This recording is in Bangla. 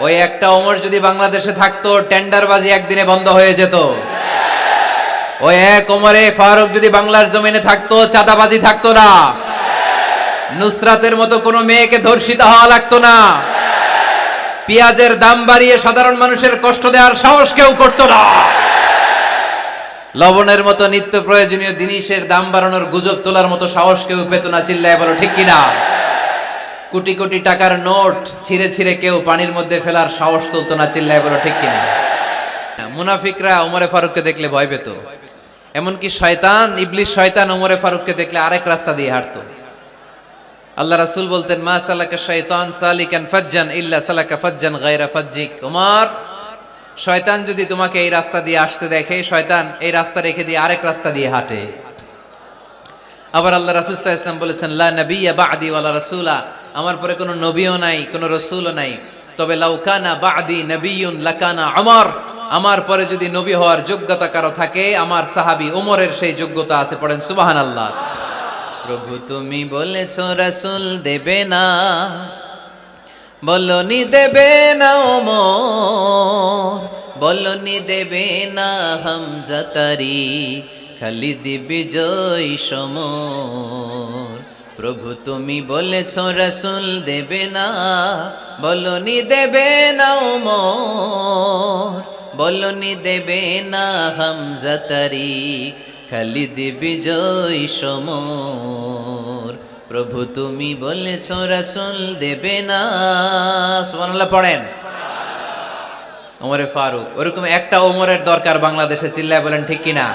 ওই একটা ওমর যদি বাংলাদেশে থাকতো, টেন্ডারবাজি একদিনে বন্ধ হয়ে যেত। ওই এক ওমরে ফারুক যদি বাংলার জমিনে থাকতো, চাঁদাবাজি থাকতো না। নুসরাতের মতো কোনো মেয়েকে ধর্ষিত হওয়া লাগতো না। পেঁয়াজের দাম বাড়িয়ে সাধারণ মানুষের কষ্ট দেওয়ার সাহস কেউ করতো না। লবণের মতো নিত্য প্রয়োজনীয় জিনিসের দাম বাড়ানোর গুজব তোলার মতো সাহস কেউ পেত না। চিল্লায় বলো ঠিক কিনা? কোটি কোটি টাকার নোট ছিঁড়ে ছিঁড়ে কেউ পানির মধ্যে ফেলার সাহস তুলতো না। চিল্লায় বলো ঠিক কিনা? মুনাফিকরা ওমরে ফারুককে দেখলে ভয় পেত। এমনকি শয়তান, ইবলিস শয়তান ওমরে ফারুককে দেখলে আরেক রাস্তা দিয়ে হাঁটতো। আল্লাহ রাসূল বলতেন, মা সালাকা শাইতান সালিকান ফাজ্জান ইল্লা সালাকা ফাজ্জান গায়রা ফাজ্জিক। ওমর, শয়তান যদি তোমাকে এই রাস্তা দিয়ে আসতে দেখে, শয়তান এই রাস্তা রেখে দিয়ে আরেক রাস্তা দিয়ে হাঁটে। আবার আল্লাহ রাসূল সাল্লাল্লাহু আলাইহি ওয়াসাল্লাম বলেছেন, লা নাবিয়্যা বা'দি ওয়ালা রাসূলা, আমার পরে কোনো নবীও নাই, কোনো রাসূলও নাই, তবে লাউ কানা বা'দি নাবিয়্যুন লাকানা উমর, আমার পরে যদি নবী হওয়ার যোগ্যতা কারো থাকে, আমার সাহাবী ওমরের সেই যোগ্যতা আছে। পড়েন সুবহানাল্লাহ। প্রভু তুমি বলেছো রাসূল দেবে না, বলনি দেবে না ওমর, বলনি দেবে না হামজা তারি, খালিদ বিজয় সমর। প্রভু তুমি বলেছো রাসূল দেবে না, বলনি দেবে না ওমর, বলনি দেবে না হামজা তারি, খালিদ বিজয় সমর। প্রভু তুমি বলেছো রাসূল দেবে না। সুবহানাল্লাহ পড়েন। ওমরে ফারুক, ওরকম একটা ওমরের দরকার বাংলাদেশে। চিল্লায় বলেন ঠিক কিনা?